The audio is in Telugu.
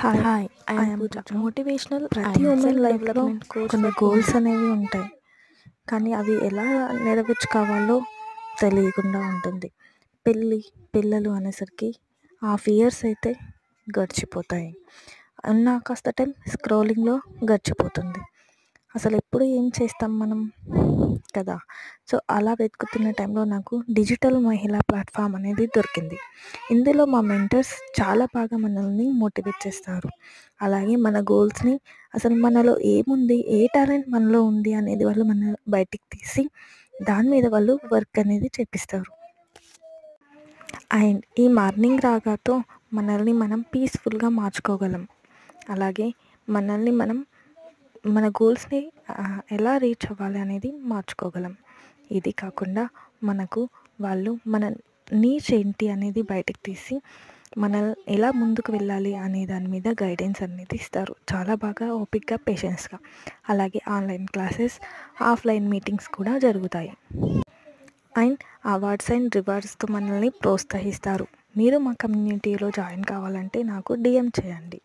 Hi, hi, I I am am Pooja. Pooja. Motivational ప్రతి అండ్ ఉమెన్ సెల్ఫ్ లైఫ్లో డెవలప్మెంట్ కోచ్ కొన్ని గోల్స్ అనేవి ఉంటాయి, కానీ అవి ఎలా నెరవేర్చుకోవాలో తెలియకుండా ఉంటుంది. పెళ్ళి, పిల్లలు అనేసరికి హాఫ్ ఇయర్స్ అయితే గడిచిపోతాయి. ఉన్న కాస్త టైం స్క్రోలింగ్లో గడిచిపోతుంది. అసలు ఎప్పుడు ఏం చేస్తాం మనం కదా. సో అలా వెతుకుతున్న టైంలో నాకు డిజిటల్ మహిళా ప్లాట్ఫామ్ అనేది దొరికింది. ఇందులో మా మెంటర్స్ చాలా బాగా మనల్ని మోటివేట్ చేస్తారు. అలాగే మన గోల్స్ని, అసలు మనలో ఏముంది, ఏ టాలెంట్ మనలో ఉంది అనేది వాళ్ళు మన బయటికి తీసి దాని మీద వాళ్ళు వర్క్ అనేది చేపిస్తారు. అండ్ ఈ మార్నింగ్ రాగాతో మనల్ని మనం పీస్ఫుల్గా మార్చుకోగలం. అలాగే మనల్ని మనం మన గోల్స్ని ఎలా రీచ్ అవ్వాలి అనేది మార్చుకోగలం. ఇది కాకుండా మనకు వాళ్ళు మన నీడ్స్ ఏంటి అనేది బయటకు తీసి మనం ఎలా ముందుకు వెళ్ళాలి అనే దాని మీద గైడెన్స్ అనేది ఇస్తారు, చాలా బాగా ఓపిక్గా, పేషెన్స్గా. అలాగే ఆన్లైన్ క్లాసెస్, ఆఫ్లైన్ మీటింగ్స్ కూడా జరుగుతాయి. అండ్ అవార్డ్స్ అండ్ రివార్డ్స్తో మనల్ని ప్రోత్సహిస్తారు. మీరు మా కమ్యూనిటీలో జాయిన్ కావాలంటే నాకు DM చేయండి.